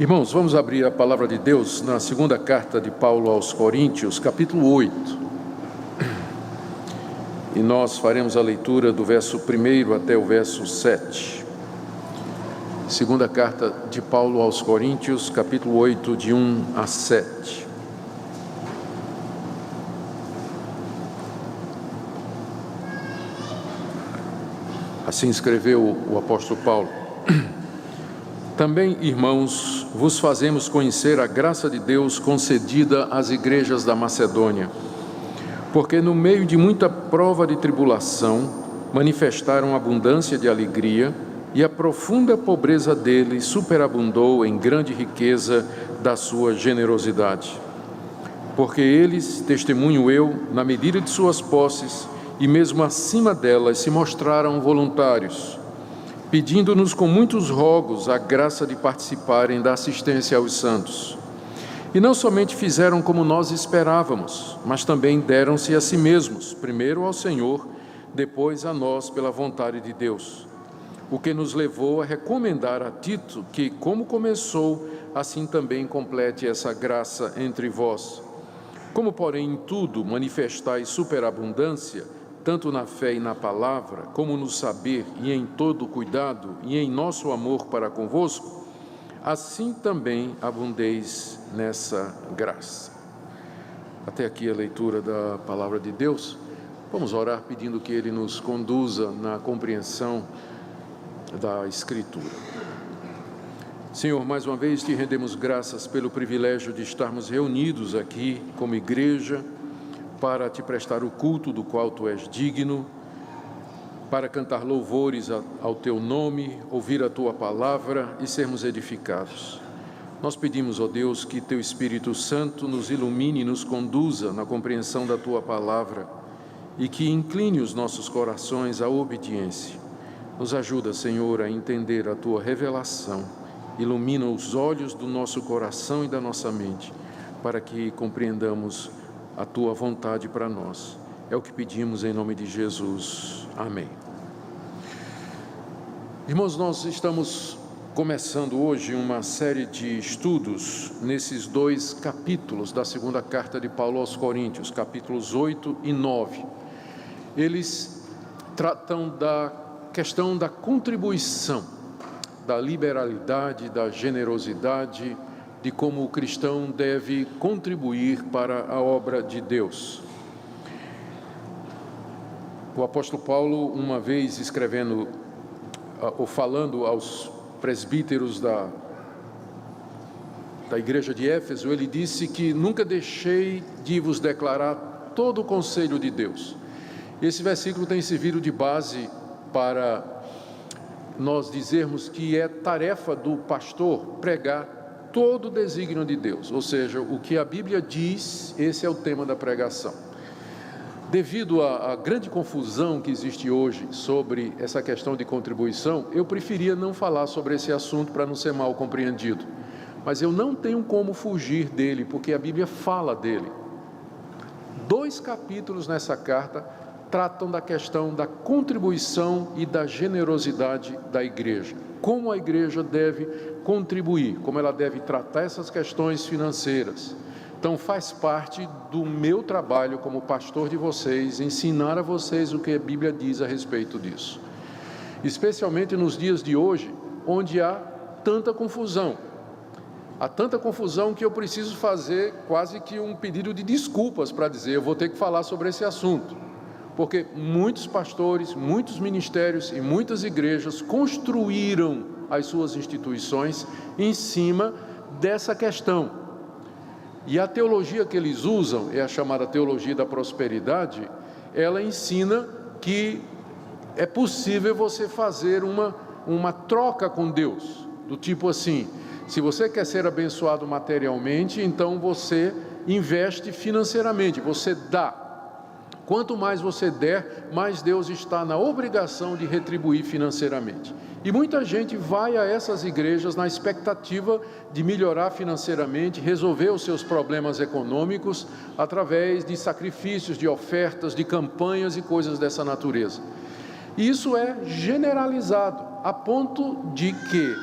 Irmãos, vamos abrir a palavra de Deus na segunda carta de Paulo aos Coríntios, capítulo 8. E nós faremos a leitura do verso 1 até o verso 7. Segunda carta de Paulo aos Coríntios, capítulo 8, de 1 a 7. Assim escreveu o apóstolo Paulo. Também, irmãos, vos fazemos conhecer a graça de Deus concedida às igrejas da Macedônia, porque no meio de muita prova de tribulação, manifestaram abundância de alegria, e a profunda pobreza deles superabundou em grande riqueza da sua generosidade. Porque eles, testemunho eu, na medida de suas posses, e mesmo acima delas, se mostraram voluntários, pedindo-nos com muitos rogos a graça de participarem da assistência aos santos. E não somente fizeram como nós esperávamos, mas também deram-se a si mesmos, primeiro ao Senhor, depois a nós pela vontade de Deus. O que nos levou a recomendar a Tito que, como começou, assim também complete essa graça entre vós. Como, porém, em tudo manifestais superabundância, tanto na fé e na palavra, como no saber e em todo cuidado e em nosso amor para convosco, assim também abundeis nessa graça. Até aqui a leitura da palavra de Deus. Vamos orar pedindo que Ele nos conduza na compreensão da Escritura. Senhor, mais uma vez te rendemos graças pelo privilégio de estarmos reunidos aqui como igreja, para te prestar o culto do qual tu és digno, para cantar louvores ao teu nome, ouvir a tua palavra e sermos edificados. Nós pedimos, ó Deus, que teu Espírito Santo nos ilumine e nos conduza na compreensão da tua palavra e que incline os nossos corações à obediência. Nos ajuda, Senhor, a entender a tua revelação. Ilumina os olhos do nosso coração e da nossa mente, para que compreendamos a tua vontade para nós. É o que pedimos em nome de Jesus. Amém. Irmãos, nós estamos começando hoje uma série de estudos nesses dois capítulos da segunda carta de Paulo aos Coríntios, capítulos 8 e 9. Eles tratam da questão da contribuição, da liberalidade, da generosidade, de como o cristão deve contribuir para a obra de Deus. O apóstolo Paulo, uma vez escrevendo ou falando aos presbíteros da igreja de Éfeso, ele disse que nunca deixei de vos declarar todo o conselho de Deus. Esse versículo tem servido de base para nós dizermos que é tarefa do pastor pregar todo o desígnio de Deus, ou seja, o que a Bíblia diz, esse é o tema da pregação. Devido à grande confusão que existe hoje sobre essa questão de contribuição, eu preferia não falar sobre esse assunto para não ser mal compreendido, mas eu não tenho como fugir dele, porque a Bíblia fala dele. 2 capítulos nessa carta tratam da questão da contribuição e da generosidade da igreja. Como a igreja deve contribuir, como ela deve tratar essas questões financeiras. Então faz parte do meu trabalho como pastor de vocês, ensinar a vocês o que a Bíblia diz a respeito disso. Especialmente nos dias de hoje, onde há tanta confusão. Há tanta confusão que eu preciso fazer quase que um pedido de desculpas para dizer, eu vou ter que falar sobre esse assunto. Porque muitos pastores, muitos ministérios e muitas igrejas construíram as suas instituições em cima dessa questão. E a teologia que eles usam, é a chamada teologia da prosperidade, ela ensina que é possível você fazer uma troca com Deus, do tipo assim, se você quer ser abençoado materialmente, então você investe financeiramente, você dá. Quanto mais você der, mais Deus está na obrigação de retribuir financeiramente. E muita gente vai a essas igrejas na expectativa de melhorar financeiramente, resolver os seus problemas econômicos através de sacrifícios, de ofertas, de campanhas e coisas dessa natureza. E isso é generalizado, a ponto de que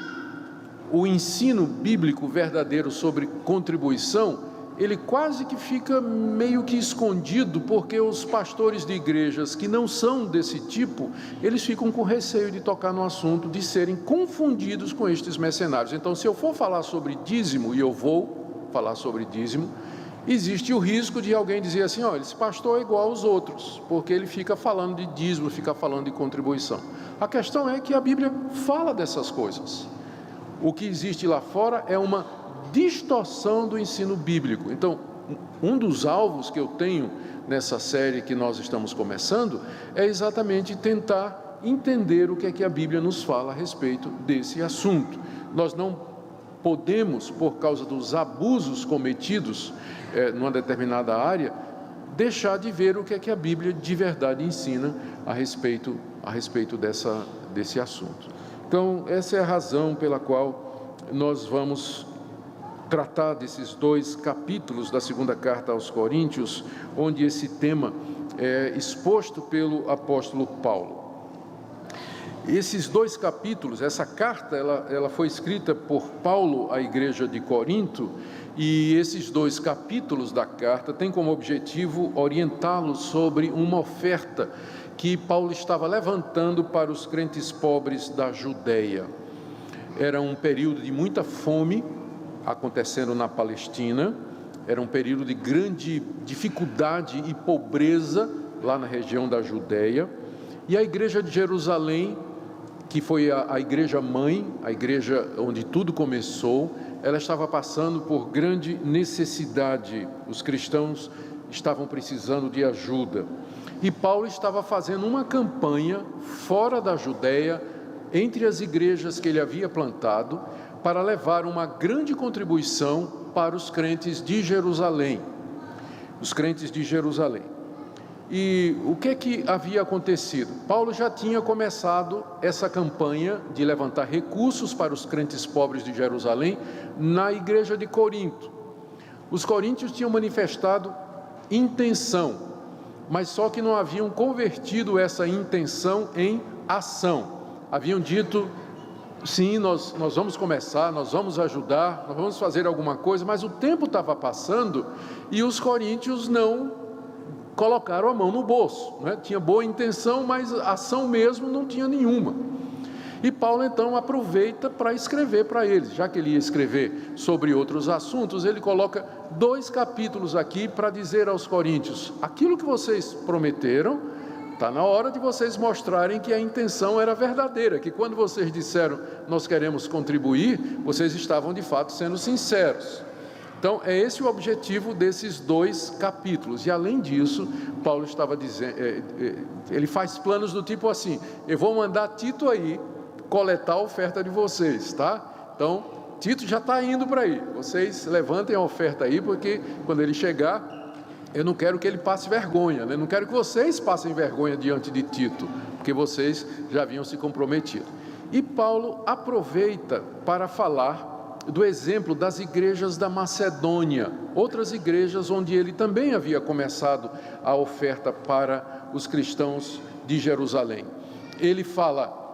o ensino bíblico verdadeiro sobre contribuição, ele quase que fica meio que escondido, porque os pastores de igrejas que não são desse tipo, eles ficam com receio de tocar no assunto, de serem confundidos com estes mercenários. Então, se eu for falar sobre dízimo, e eu vou falar sobre dízimo, existe o risco de alguém dizer assim: olha, esse pastor é igual aos outros, porque ele fica falando de dízimo, fica falando de contribuição. A questão é que a Bíblia fala dessas coisas. O que existe lá fora é uma distorção do ensino bíblico. Então, um dos alvos que eu tenho nessa série que nós estamos começando é exatamente tentar entender o que é que a Bíblia nos fala a respeito desse assunto. Nós não podemos, por causa dos abusos cometidos numa determinada área, deixar de ver o que é que a Bíblia de verdade ensina a respeito desse assunto. Então, essa é a razão pela qual nós vamos tratar desses 2 capítulos da segunda carta aos Coríntios, onde esse tema é exposto pelo apóstolo Paulo. Esses 2 capítulos, essa carta, ela foi escrita por Paulo à igreja de Corinto, e esses 2 capítulos da carta têm como objetivo orientá-los sobre uma oferta que Paulo estava levantando para os crentes pobres da Judeia. Era um período de muita fome acontecendo na Palestina, era um período de grande dificuldade e pobreza lá na região da Judeia, e a igreja de Jerusalém, que foi a igreja mãe, a igreja onde tudo começou, ela estava passando por grande necessidade. Os cristãos estavam precisando de ajuda, e Paulo estava fazendo uma campanha fora da Judeia, entre as igrejas que ele havia plantado, para levar uma grande contribuição para os crentes de Jerusalém. Os crentes de Jerusalém. E o que havia acontecido? Paulo já tinha começado essa campanha de levantar recursos para os crentes pobres de Jerusalém na igreja de Corinto. Os coríntios tinham manifestado intenção, mas só que não haviam convertido essa intenção em ação. Haviam dito: sim, nós vamos começar, nós vamos ajudar, nós vamos fazer alguma coisa, mas o tempo estava passando e os coríntios não colocaram a mão no bolso, né? Tinha boa intenção, mas ação mesmo não tinha nenhuma. E Paulo então aproveita para escrever para eles, já que ele ia escrever sobre outros assuntos, ele coloca 2 capítulos aqui para dizer aos coríntios: aquilo que vocês prometeram, está na hora de vocês mostrarem que a intenção era verdadeira, que quando vocês disseram nós queremos contribuir, vocês estavam de fato sendo sinceros. Então é esse o objetivo desses 2 capítulos. E além disso, Paulo estava dizendo, ele faz planos do tipo assim: eu vou mandar Tito aí coletar a oferta de vocês, tá? Então Tito já está indo para aí, vocês levantem a oferta aí, porque quando ele chegar, eu não quero que ele passe vergonha, né? Não quero que vocês passem vergonha diante de Tito, porque vocês já haviam se comprometido. E Paulo aproveita para falar do exemplo das igrejas da Macedônia, outras igrejas onde ele também havia começado a oferta para os cristãos de Jerusalém. Ele fala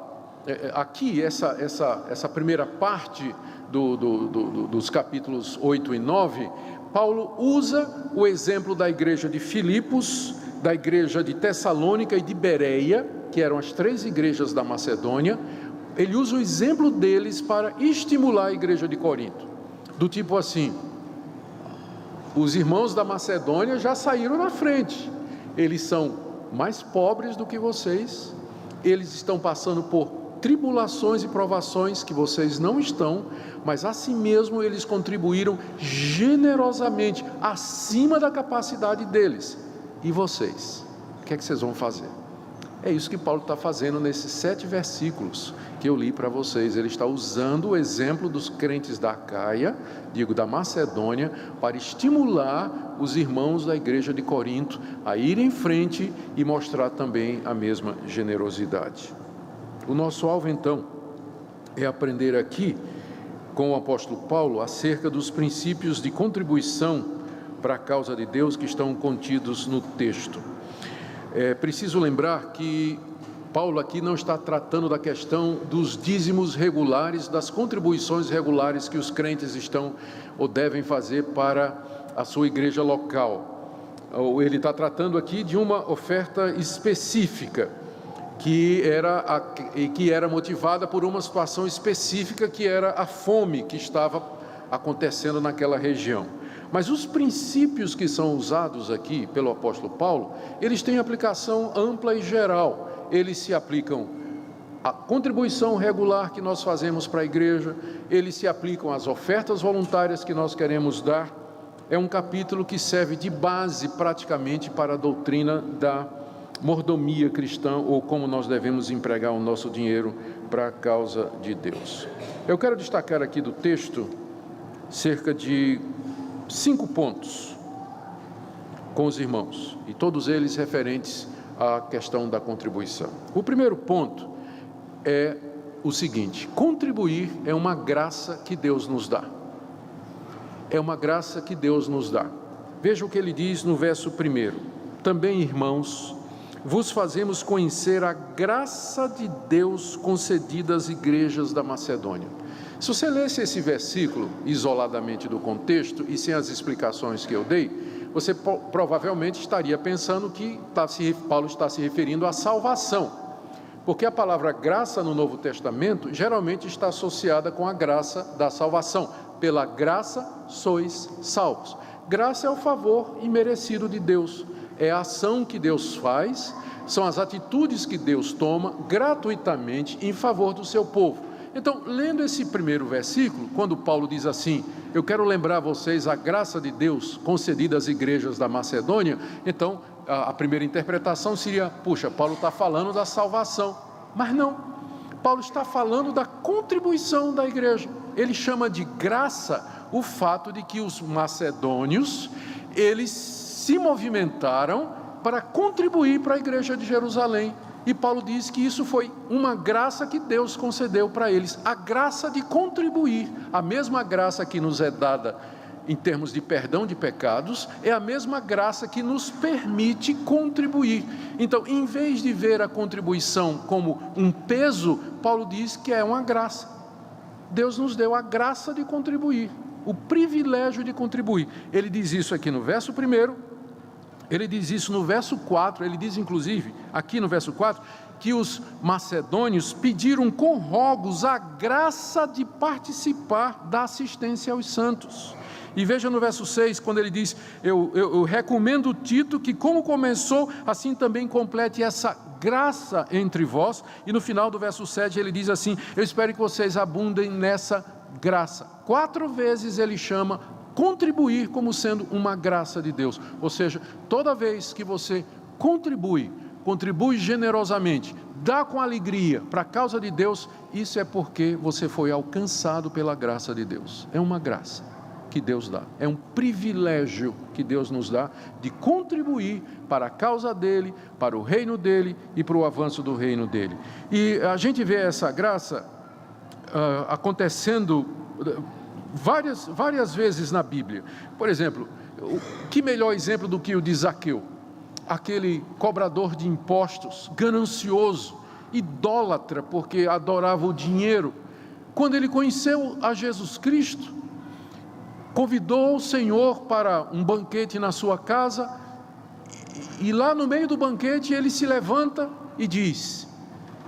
aqui, essa primeira parte dos capítulos 8 e 9, Paulo usa o exemplo da igreja de Filipos, da igreja de Tessalônica e de Bereia, que eram as 3 igrejas da Macedônia. Ele usa o exemplo deles para estimular a igreja de Corinto, do tipo assim: os irmãos da Macedônia já saíram na frente, eles são mais pobres do que vocês, eles estão passando por tribulações e provações que vocês não estão, mas assim mesmo eles contribuíram generosamente, acima da capacidade deles. E vocês? O que é que vocês vão fazer? É isso que Paulo está fazendo nesses 7 versículos que eu li para vocês. Ele está usando o exemplo dos crentes da Acaia, da Macedônia, para estimular os irmãos da igreja de Corinto a ir em frente e mostrar também a mesma generosidade. O nosso alvo, então, é aprender aqui com o apóstolo Paulo acerca dos princípios de contribuição para a causa de Deus que estão contidos no texto. É preciso lembrar que Paulo aqui não está tratando da questão dos dízimos regulares, das contribuições regulares que os crentes estão ou devem fazer para a sua igreja local. Ele está tratando aqui de uma oferta específica, que era motivada por uma situação específica, que era a fome que estava acontecendo naquela região. Mas os princípios que são usados aqui pelo apóstolo Paulo, eles têm aplicação ampla e geral. Eles se aplicam à contribuição regular que nós fazemos para a igreja, eles se aplicam às ofertas voluntárias que nós queremos dar. É um capítulo que serve de base praticamente para a doutrina da mordomia cristã, ou como nós devemos empregar o nosso dinheiro para a causa de Deus. Eu quero destacar aqui do texto cerca de 5 pontos com os irmãos, e todos eles referentes à questão da contribuição. O primeiro ponto é o seguinte: contribuir é uma graça que Deus nos dá. É uma graça que Deus nos dá. Veja o que ele diz no verso 1. Também, irmãos, vos fazemos conhecer a graça de Deus concedida às igrejas da Macedônia. Se você lesse esse versículo isoladamente do contexto e sem as explicações que eu dei, você provavelmente estaria pensando que Paulo está se referindo à salvação, porque a palavra graça no Novo Testamento geralmente está associada com a graça da salvação. Pela graça sois salvos. Graça é o favor imerecido de Deus, é a ação que Deus faz, são as atitudes que Deus toma gratuitamente em favor do seu povo. Então, lendo esse primeiro versículo, quando Paulo diz assim: eu quero lembrar a vocês a graça de Deus concedida às igrejas da Macedônia, então a primeira interpretação seria: puxa, Paulo está falando da salvação. Mas não, Paulo está falando da contribuição da igreja. Ele chama de graça o fato de que os macedônios, eles se movimentaram para contribuir para a igreja de Jerusalém. E Paulo diz que isso foi uma graça que Deus concedeu para eles, a graça de contribuir. A mesma graça que nos é dada em termos de perdão de pecados, é a mesma graça que nos permite contribuir. Então, em vez de ver a contribuição como um peso, Paulo diz que é uma graça. Deus nos deu a graça de contribuir, o privilégio de contribuir. Ele diz isso aqui no verso 1, ele diz isso no verso 4, ele diz inclusive, aqui no verso 4, que os macedônios pediram com rogos a graça de participar da assistência aos santos. E veja no verso 6, quando ele diz: eu recomendo Tito que, como começou, assim também complete essa graça entre vós. E no final do verso 7 ele diz assim: eu espero que vocês abundem nessa graça. 4 vezes ele chama contribuir como sendo uma graça de Deus. Ou seja, toda vez que você contribui generosamente, dá com alegria para a causa de Deus, isso é porque você foi alcançado pela graça de Deus. É uma graça que Deus dá, é um privilégio que Deus nos dá de contribuir para a causa dele, para o reino dele e para o avanço do reino dele. E a gente vê essa graça acontecendo várias vezes na Bíblia. Por exemplo, que melhor exemplo do que o de Zaqueu, aquele cobrador de impostos, ganancioso, idólatra, porque adorava o dinheiro. Quando ele conheceu a Jesus Cristo, convidou o Senhor para um banquete na sua casa, e lá no meio do banquete ele se levanta e diz: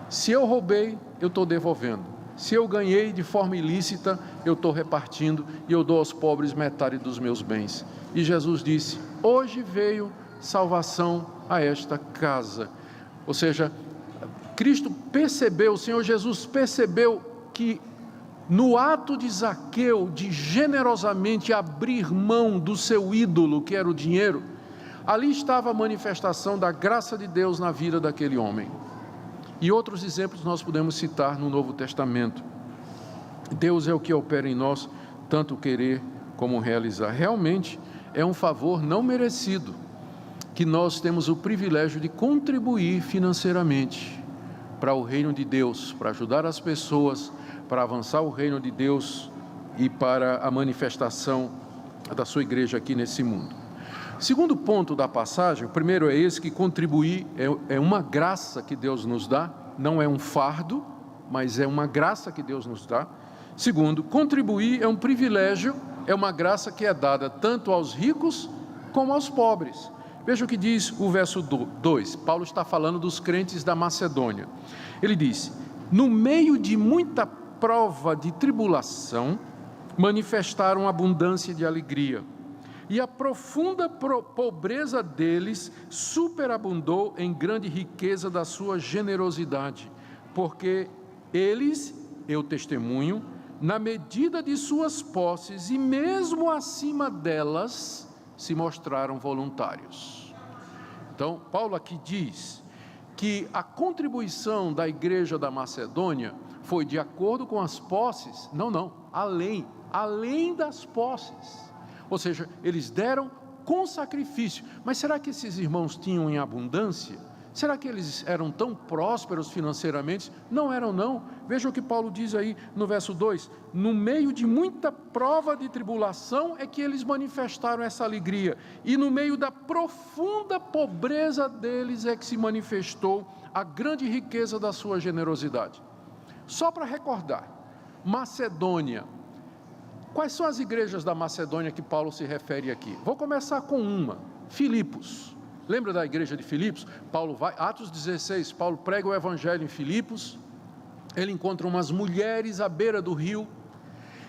se eu roubei, eu estou devolvendo. Se eu ganhei de forma ilícita, eu estou repartindo, e eu dou aos pobres metade dos meus bens. E Jesus disse: hoje veio salvação a esta casa. Ou seja, Cristo percebeu, o Senhor Jesus percebeu que no ato de Zaqueu de generosamente abrir mão do seu ídolo, que era o dinheiro, ali estava a manifestação da graça de Deus na vida daquele homem. E outros exemplos nós podemos citar no Novo Testamento. Deus é o que opera em nós, tanto querer como realizar. Realmente é um favor não merecido, que nós temos o privilégio de contribuir financeiramente para o reino de Deus, para ajudar as pessoas, para avançar o reino de Deus e para a manifestação da sua igreja aqui nesse mundo. Segundo ponto da passagem, o primeiro é esse, que contribuir é uma graça que Deus nos dá, não é um fardo, mas é uma graça que Deus nos dá. Segundo, contribuir é um privilégio, é uma graça que é dada tanto aos ricos como aos pobres. Veja o que diz o verso 2, Paulo está falando dos crentes da Macedônia. Ele diz: no meio de muita prova de tribulação, manifestaram abundância de alegria, e a profunda pobreza deles superabundou em grande riqueza da sua generosidade, porque eles, eu testemunho, na medida de suas posses e mesmo acima delas, se mostraram voluntários. Então, Paulo aqui diz que a contribuição da igreja da Macedônia foi de acordo com as posses, além das posses. Ou seja, eles deram com sacrifício. Mas será que esses irmãos tinham em abundância? Será que eles eram tão prósperos financeiramente? Não eram, não. Veja o que Paulo diz aí no verso 2. No meio de muita prova de tribulação é que eles manifestaram essa alegria. E no meio da profunda pobreza deles é que se manifestou a grande riqueza da sua generosidade. Só para recordar, Macedônia. Quais são as igrejas da Macedônia que Paulo se refere aqui? Vou começar com uma, Filipos. Lembra da igreja de Filipos? Paulo vai, Atos 16, Paulo prega o evangelho em Filipos, ele encontra umas mulheres à beira do rio,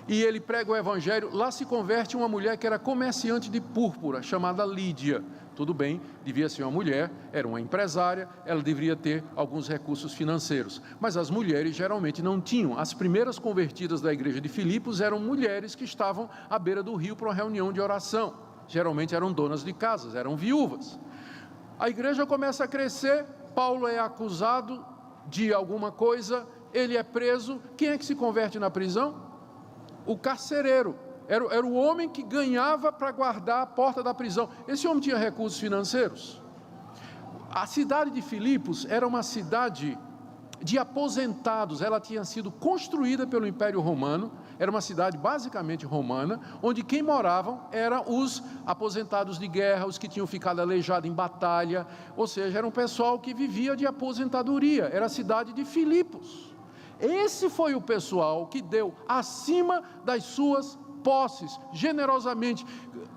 e ele prega o evangelho, lá se converte uma mulher que era comerciante de púrpura, chamada Lídia. Tudo bem, devia ser uma mulher, era uma empresária, ela deveria ter alguns recursos financeiros, mas as mulheres geralmente não tinham. As primeiras convertidas da igreja de Filipos eram mulheres que estavam à beira do rio para uma reunião de oração, geralmente eram donas de casas, eram viúvas. A igreja começa a crescer, Paulo é acusado de alguma coisa, ele é preso. Quem é que se converte na prisão? O carcereiro, era o homem que ganhava para guardar a porta da prisão. Esse homem tinha recursos financeiros. A cidade de Filipos era uma cidade de aposentados, ela tinha sido construída pelo Império Romano, era uma cidade basicamente romana, onde quem moravam eram os aposentados de guerra, os que tinham ficado aleijados em batalha, ou seja, era um pessoal que vivia de aposentadoria, era a cidade de Filipos. Esse foi o pessoal que deu acima das suas posses, generosamente.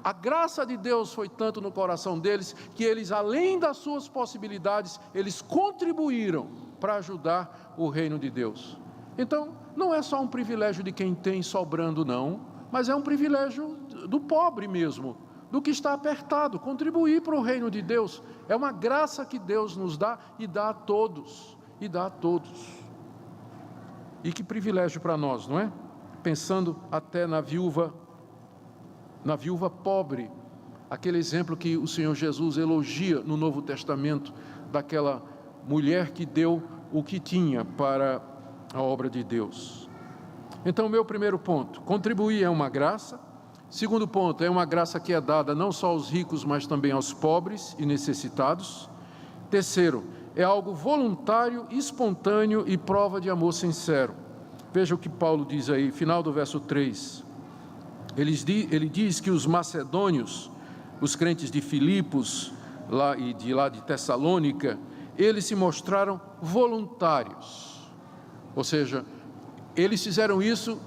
A graça de Deus foi tanto no coração deles, que eles, além das suas possibilidades, eles contribuíram para ajudar o reino de Deus. Então, não é só um privilégio de quem tem sobrando, não, mas é um privilégio do pobre mesmo, do que está apertado. Contribuir para o reino de Deus é uma graça que Deus nos dá e dá a todos, E que privilégio para nós, não é? Pensando até na viúva pobre, aquele exemplo que o Senhor Jesus elogia no Novo Testamento, daquela mulher que deu o que tinha para a obra de Deus. Então, meu primeiro ponto, contribuir é uma graça. Segundo ponto, é uma graça que é dada não só aos ricos, mas também aos pobres e necessitados. Terceiro, é algo voluntário, espontâneo e prova de amor sincero. Veja o que Paulo diz aí, final do verso 3. Ele diz que os macedônios, os crentes de Filipos lá de Tessalônica, eles se mostraram voluntários. Ou seja, eles fizeram isso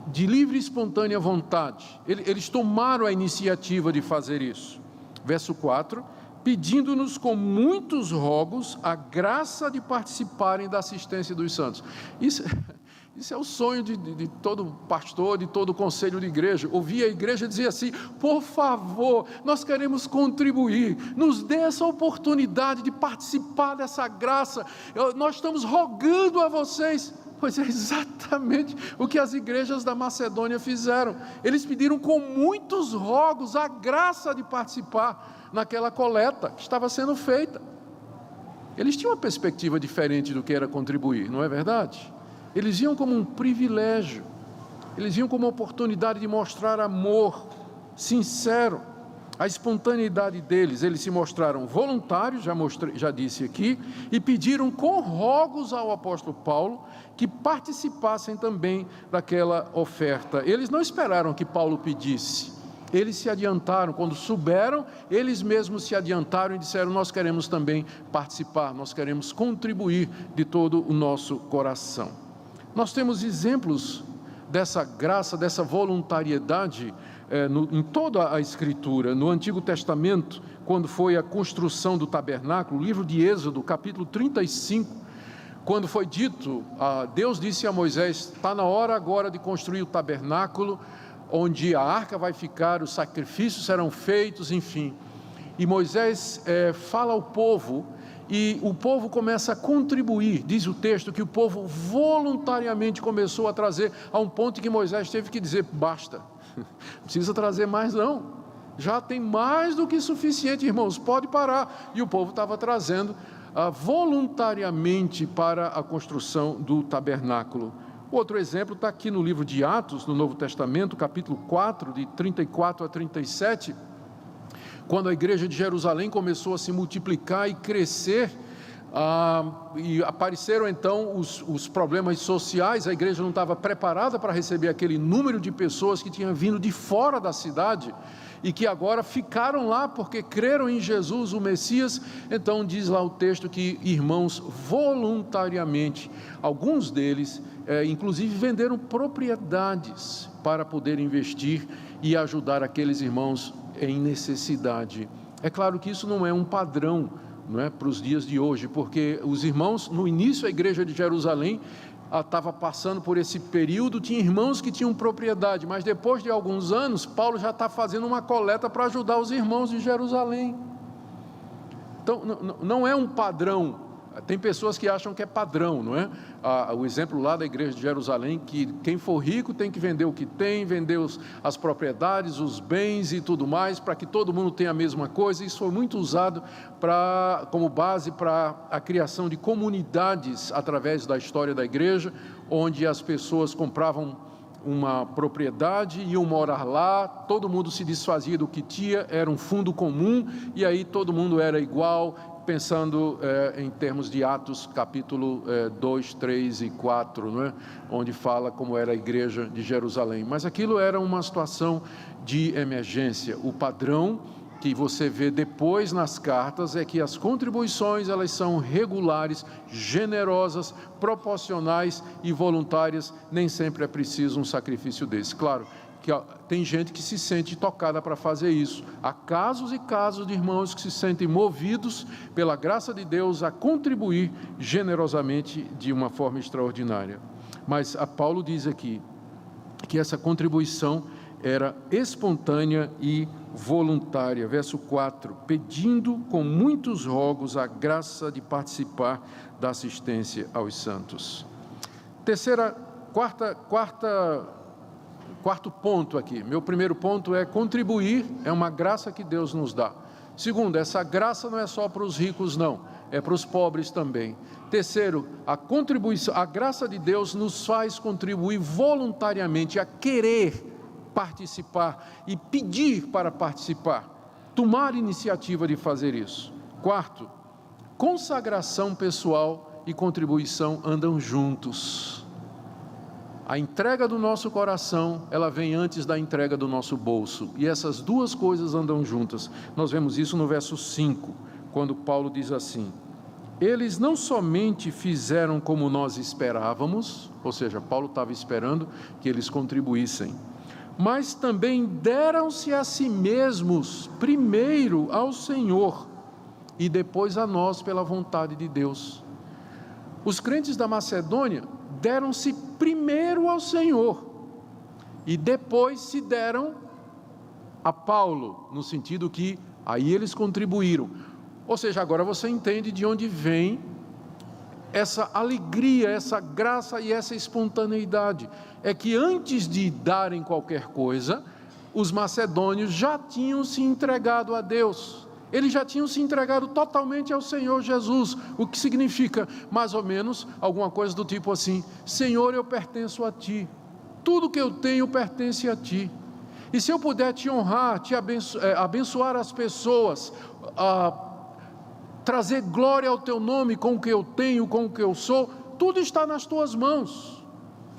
de livre e espontânea vontade. Eles tomaram a iniciativa de fazer isso. Verso 4, pedindo-nos com muitos rogos a graça de participarem da assistência dos santos. Isso é o sonho de todo pastor, de todo conselho de igreja. Ouvir a igreja dizer assim: por favor, nós queremos contribuir, nos dê essa oportunidade de participar dessa graça, nós estamos rogando a vocês. Pois é exatamente o que as igrejas da Macedônia fizeram. Eles pediram com muitos rogos a graça de participar naquela coleta que estava sendo feita. Eles tinham uma perspectiva diferente do que era contribuir, não é verdade? Eles viam como um privilégio, eles viam como uma oportunidade de mostrar amor sincero, a espontaneidade deles. Eles se mostraram voluntários, já disse aqui, e pediram com rogos ao apóstolo Paulo que participassem também daquela oferta. Eles não esperaram que Paulo pedisse, Eles se adiantaram, quando souberam, eles mesmos se adiantaram e disseram: nós queremos também participar, nós queremos contribuir de todo o nosso coração. Nós temos exemplos dessa graça, dessa voluntariedade em toda a Escritura. No Antigo Testamento, quando foi a construção do tabernáculo, o livro de Êxodo, capítulo 35, quando foi dito, Deus disse a Moisés: está na hora agora de construir o tabernáculo, onde a arca vai ficar, os sacrifícios serão feitos, enfim. E Moisés fala ao povo, e o povo começa a contribuir. Diz o texto que o povo voluntariamente começou a trazer, a um ponto que Moisés teve que dizer: basta, não precisa trazer mais não, já tem mais do que suficiente, irmãos, pode parar. E o povo estava trazendo voluntariamente para a construção do tabernáculo. Outro exemplo está aqui no livro de Atos, no Novo Testamento, capítulo 4, de 34 a 37, quando a igreja de Jerusalém começou a se multiplicar e crescer, e apareceram então os problemas sociais. A igreja não estava preparada para receber aquele número de pessoas que tinham vindo de fora da cidade, e que agora ficaram lá porque creram em Jesus, o Messias. Então diz lá o texto que irmãos voluntariamente, alguns deles inclusive venderam propriedades para poder investir e ajudar aqueles irmãos em necessidade. É claro que isso não é um padrão, não é, para os dias de hoje, porque os irmãos, no início a igreja de Jerusalém estava passando por esse período, tinha irmãos que tinham propriedade, mas depois de alguns anos, Paulo já está fazendo uma coleta para ajudar os irmãos de Jerusalém. Então não é um padrão. Tem pessoas que acham que é padrão, não é? O exemplo lá da igreja de Jerusalém, que quem for rico tem que vender o que tem, vender as propriedades, os bens e tudo mais, para que todo mundo tenha a mesma coisa. Isso foi muito usado como base para a criação de comunidades através da história da igreja, onde as pessoas compravam uma propriedade, iam morar lá, todo mundo se desfazia do que tinha, era um fundo comum, e aí todo mundo era igual, pensando em termos de Atos, capítulo 2, 3 e 4, não é? Onde fala como era a igreja de Jerusalém. Mas aquilo era uma situação de emergência. O padrão que você vê depois nas cartas é que as contribuições, elas são regulares, generosas, proporcionais e voluntárias. Nem sempre é preciso um sacrifício desse. Claro que tem gente que se sente tocada para fazer isso. Há casos e casos de irmãos que se sentem movidos pela graça de Deus a contribuir generosamente de uma forma extraordinária. Mas a Paulo diz aqui que essa contribuição era espontânea e voluntária. Verso 4, pedindo com muitos rogos a graça de participar da assistência aos santos. Quarto ponto aqui. Meu primeiro ponto é contribuir, é uma graça que Deus nos dá. Segundo, essa graça não é só para os ricos, não, é para os pobres também. Terceiro, a contribuição, a graça de Deus nos faz contribuir voluntariamente, a querer participar e pedir para participar, tomar iniciativa de fazer isso. Quarto, consagração pessoal e contribuição andam juntos. A entrega do nosso coração, ela vem antes da entrega do nosso bolso, e essas duas coisas andam juntas. Nós vemos isso no verso 5, quando Paulo diz assim: eles não somente fizeram como nós esperávamos, ou seja, Paulo estava esperando que eles contribuíssem, mas também deram-se a si mesmos, primeiro ao Senhor, e depois a nós pela vontade de Deus. Os crentes da Macedônia deram-se primeiro ao Senhor, e depois se deram a Paulo, no sentido que aí eles contribuíram. Ou seja, agora você entende de onde vem essa alegria, essa graça e essa espontaneidade. É que antes de darem qualquer coisa, os macedônios já tinham se entregado a Deus. Eles já tinham se entregado totalmente ao Senhor Jesus, o que significa mais ou menos alguma coisa do tipo assim: Senhor, eu pertenço a Ti, tudo que eu tenho pertence a Ti, e se eu puder Te honrar, Te abençoar as pessoas, trazer glória ao Teu nome com o que eu tenho, com o que eu sou, tudo está nas Tuas mãos.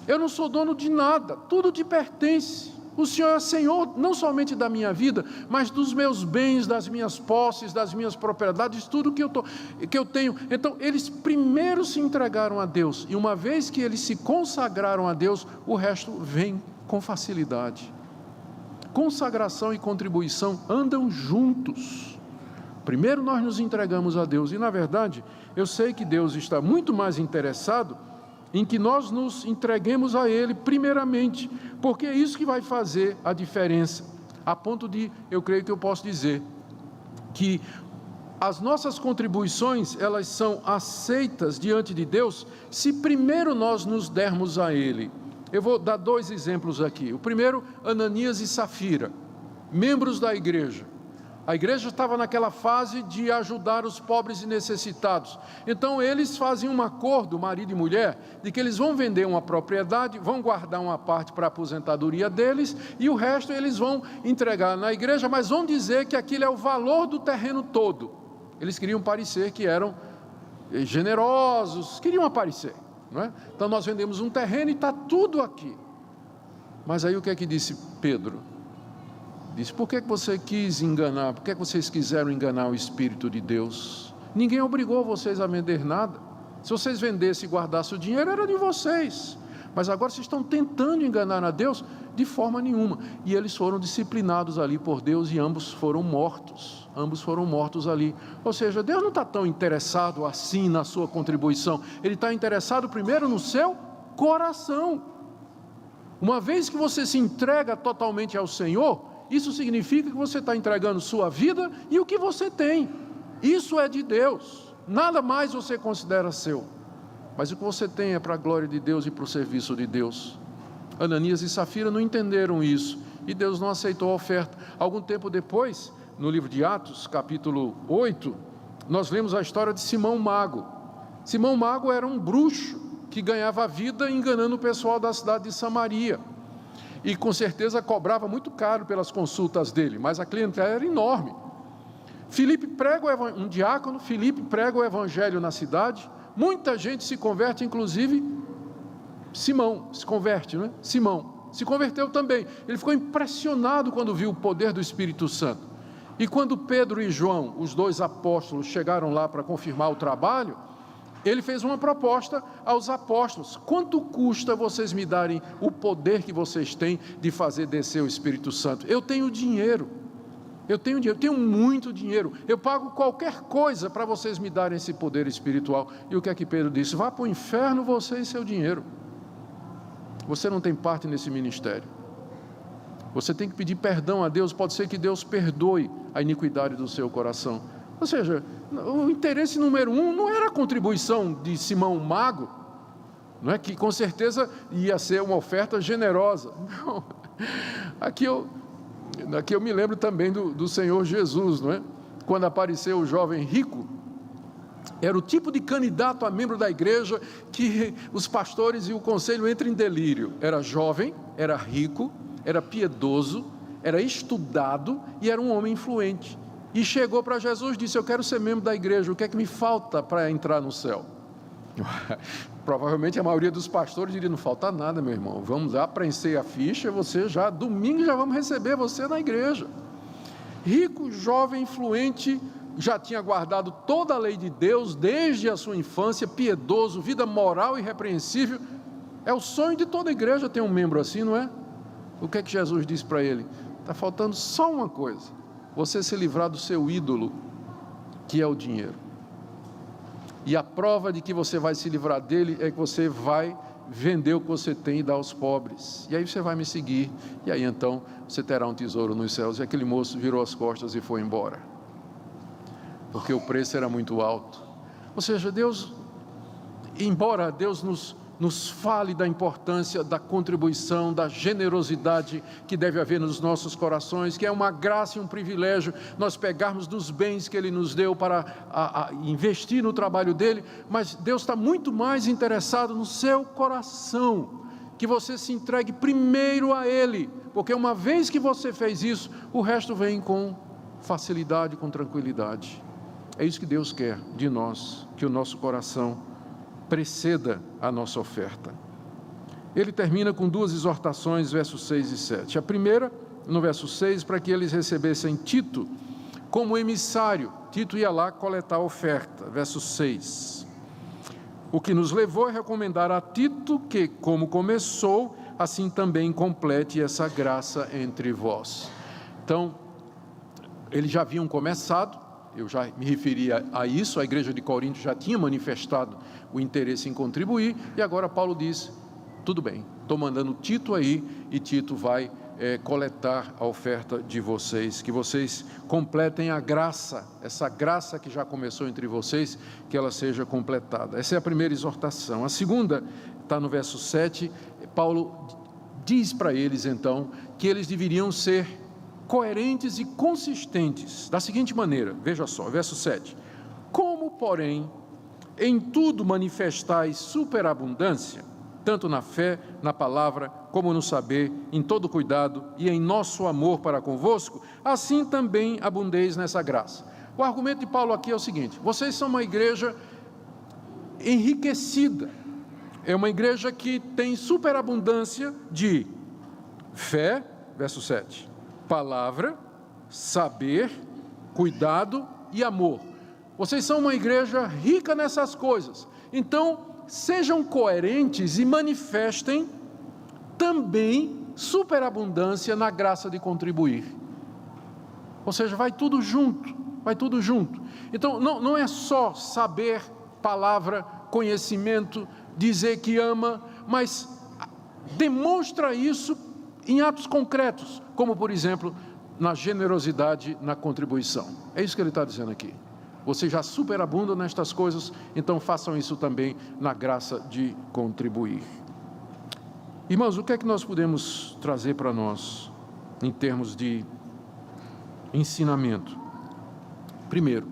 Eu não sou dono de nada, tudo Te pertence. O Senhor é Senhor não somente da minha vida, mas dos meus bens, das minhas posses, das minhas propriedades, tudo que eu tenho. Então, eles primeiro se entregaram a Deus, e uma vez que eles se consagraram a Deus, o resto vem com facilidade. Consagração e contribuição andam juntos. Primeiro nós nos entregamos a Deus, e na verdade, eu sei que Deus está muito mais interessado em que nós nos entreguemos a Ele primeiramente, porque é isso que vai fazer a diferença, a ponto de, eu creio que eu posso dizer, que as nossas contribuições, elas são aceitas diante de Deus, se primeiro nós nos dermos a Ele. Eu vou dar 2 exemplos aqui. O primeiro, Ananias e Safira, membros da igreja. A igreja estava naquela fase de ajudar os pobres e necessitados. Então eles fazem um acordo, marido e mulher, de que eles vão vender uma propriedade, vão guardar uma parte para a aposentadoria deles, e o resto eles vão entregar na igreja, mas vão dizer que aquilo é o valor do terreno todo. Eles queriam parecer que eram generosos, queriam aparecer, não é? Então nós vendemos um terreno e está tudo aqui. Mas aí o que é que disse Pedro? Disse, por que você quis enganar? Por que vocês quiseram enganar o Espírito de Deus? Ninguém obrigou vocês a vender nada. Se vocês vendessem e guardassem o dinheiro, era de vocês. Mas agora vocês estão tentando enganar a Deus de forma nenhuma. E eles foram disciplinados ali por Deus e ambos foram mortos. Ambos foram mortos ali. Ou seja, Deus não está tão interessado assim na sua contribuição. Ele está interessado primeiro no seu coração. Uma vez que você se entrega totalmente ao Senhor, isso significa que você está entregando sua vida e o que você tem. Isso é de Deus. Nada mais você considera seu. Mas o que você tem é para a glória de Deus e para o serviço de Deus. Ananias e Safira não entenderam isso. E Deus não aceitou a oferta. Algum tempo depois, no livro de Atos, capítulo 8, nós lemos a história de Simão Mago. Simão Mago era um bruxo que ganhava a vida enganando o pessoal da cidade de Samaria. E com certeza cobrava muito caro pelas consultas dele, mas a clientela era enorme. Um diácono, Filipe prega o evangelho na cidade, muita gente se converte, inclusive Simão se converte, não é? Simão se converteu também. Ele ficou impressionado quando viu o poder do Espírito Santo. E quando Pedro e João, os 2 apóstolos, chegaram lá para confirmar o trabalho, ele fez uma proposta aos apóstolos: quanto custa vocês me darem o poder que vocês têm de fazer descer o Espírito Santo? Eu tenho dinheiro, eu tenho muito dinheiro, eu pago qualquer coisa para vocês me darem esse poder espiritual. E o que é que Pedro disse? Vá para o inferno você e seu dinheiro. Você não tem parte nesse ministério. Você tem que pedir perdão a Deus, pode ser que Deus perdoe a iniquidade do seu coração. Ou seja, o interesse número 1 não era a contribuição de Simão Mago, não é que com certeza ia ser uma oferta generosa. Não. Aqui eu me lembro também do Senhor Jesus, não é? Quando apareceu o jovem rico, era o tipo de candidato a membro da igreja que os pastores e o conselho entram em delírio. Era jovem, era rico, era piedoso, era estudado e era um homem influente. E chegou para Jesus e disse: eu quero ser membro da igreja, o que é que me falta para entrar no céu? Provavelmente a maioria dos pastores diria: não falta nada, meu irmão, vamos lá preencher a ficha, você já, domingo já vamos receber você na igreja. Rico, jovem, influente, já tinha guardado toda a lei de Deus desde a sua infância, piedoso, vida moral irrepreensível. É o sonho de toda igreja ter um membro assim, não é? O que é que Jesus disse para ele? Está faltando só uma coisa: você se livrar do seu ídolo, que é o dinheiro. E a prova de que você vai se livrar dele é que você vai vender o que você tem e dar aos pobres. E aí você vai me seguir, e aí então você terá um tesouro nos céus. E aquele moço virou as costas e foi embora, porque o preço era muito alto. Ou seja, Deus, embora Deus nos fale da importância da contribuição, da generosidade que deve haver nos nossos corações, que é uma graça e um privilégio nós pegarmos dos bens que Ele nos deu para investir no trabalho dEle, mas Deus está muito mais interessado no seu coração, que você se entregue primeiro a Ele, porque uma vez que você fez isso, o resto vem com facilidade, com tranquilidade. É isso que Deus quer de nós, que o nosso coração preceda a nossa oferta. ele termina com duas exortações, versos 6 e 7. A primeira, no verso 6, para que eles recebessem Tito como emissário. Tito ia lá coletar a oferta, verso 6. O que nos levou a recomendar a Tito que, como começou, assim também complete essa graça entre vós. Então, eles já haviam começado, eu já me referi a isso, a igreja de Corinto já tinha manifestado o interesse em contribuir, e agora Paulo diz, tudo bem, estou mandando Tito aí, e Tito vai coletar a oferta de vocês, que vocês completem a graça, essa graça que já começou entre vocês, que ela seja completada. Essa é a primeira exortação. A segunda, está no verso 7, Paulo diz para eles então, que eles deveriam ser coerentes e consistentes, da seguinte maneira, veja só, verso 7, como porém, em tudo manifestais superabundância, tanto na fé, na palavra, como no saber, em todo cuidado e em nosso amor para convosco, assim também abundeis nessa graça. O argumento de Paulo aqui é o seguinte, vocês são uma igreja enriquecida, é uma igreja que tem superabundância de fé, verso 7, palavra, saber, cuidado e amor. Vocês são uma igreja rica nessas coisas, então sejam coerentes e manifestem também superabundância na graça de contribuir. Ou seja, vai tudo junto, vai tudo junto. Então não é só saber, palavra, conhecimento, dizer que ama, mas demonstra isso em atos concretos, como por exemplo, na generosidade, na contribuição. É isso que ele está dizendo aqui. Vocês já superabundam nestas coisas, então façam isso também na graça de contribuir. Irmãos, o que é que nós podemos trazer para nós, em termos de ensinamento? Primeiro,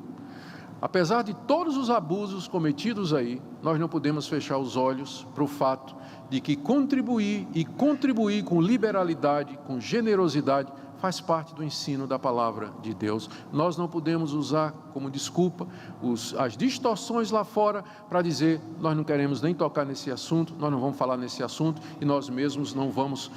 apesar de todos os abusos cometidos aí, nós não podemos fechar os olhos para o fato de que contribuir e contribuir com liberalidade, com generosidade, faz parte do ensino da palavra de Deus. Nós não podemos usar como desculpa as distorções lá fora para dizer, nós não queremos nem tocar nesse assunto, nós não vamos falar nesse assunto e nós mesmos não vamos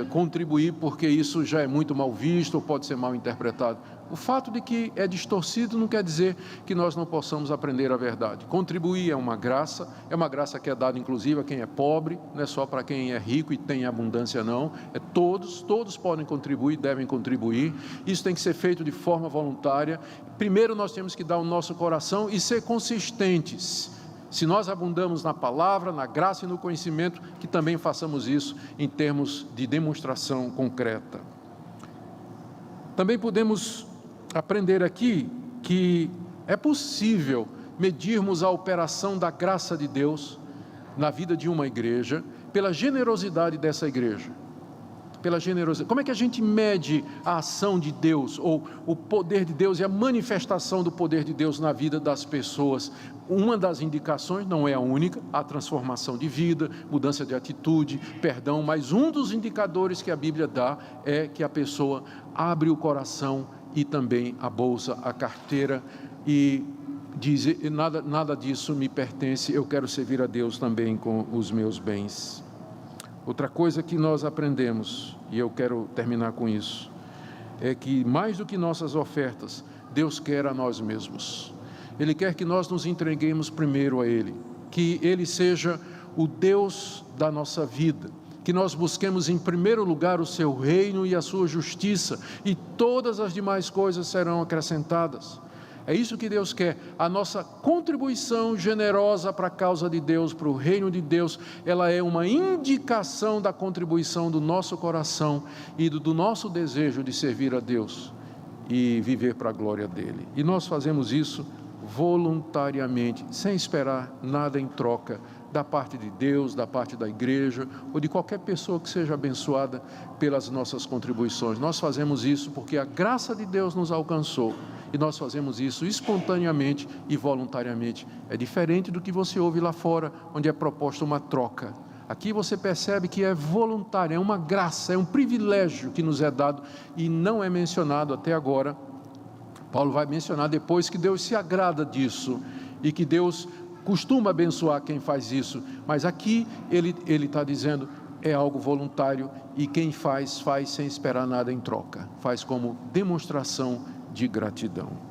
contribuir porque isso já é muito mal visto ou pode ser mal interpretado. O fato de que é distorcido não quer dizer que nós não possamos aprender a verdade. Contribuir é uma graça que é dada inclusive a quem é pobre, não é só para quem é rico e tem abundância não, todos podem contribuir, devem contribuir, isso tem que ser feito de forma voluntária. Primeiro nós temos que dar o nosso coração e ser consistentes. Se nós abundamos na palavra, na graça e no conhecimento, que também façamos isso em termos de demonstração concreta. Também podemos aprender aqui que é possível medirmos a operação da graça de Deus na vida de uma igreja pela generosidade dessa igreja. Pela generosidade. Como é que a gente mede a ação de Deus, ou o poder de Deus e a manifestação do poder de Deus na vida das pessoas? Uma das indicações, não é a única, a transformação de vida, mudança de atitude, perdão, mas um dos indicadores que a Bíblia dá é que a pessoa abre o coração e também a bolsa, a carteira, e diz, nada disso me pertence, eu quero servir a Deus também com os meus bens. Outra coisa que nós aprendemos, e eu quero terminar com isso, é que mais do que nossas ofertas, Deus quer a nós mesmos. Ele quer que nós nos entreguemos primeiro a Ele, que Ele seja o Deus da nossa vida, que nós busquemos em primeiro lugar o Seu reino e a Sua justiça, e todas as demais coisas serão acrescentadas. É isso que Deus quer, a nossa contribuição generosa para a causa de Deus, para o reino de Deus, ela é uma indicação da contribuição do nosso coração e do nosso desejo de servir a Deus e viver para a glória dEle. E nós fazemos isso voluntariamente, sem esperar nada em troca, da parte de Deus, da parte da igreja, ou de qualquer pessoa que seja abençoada pelas nossas contribuições. Nós fazemos isso porque a graça de Deus nos alcançou, e nós fazemos isso espontaneamente e voluntariamente. É diferente do que você ouve lá fora, onde é proposta uma troca. Aqui você percebe que é voluntário, é uma graça, é um privilégio que nos é dado, e não é mencionado até agora. Paulo vai mencionar depois que Deus se agrada disso, e que Deus costuma abençoar quem faz isso, mas aqui ele está dizendo, é algo voluntário, e quem faz sem esperar nada em troca, faz como demonstração de gratidão.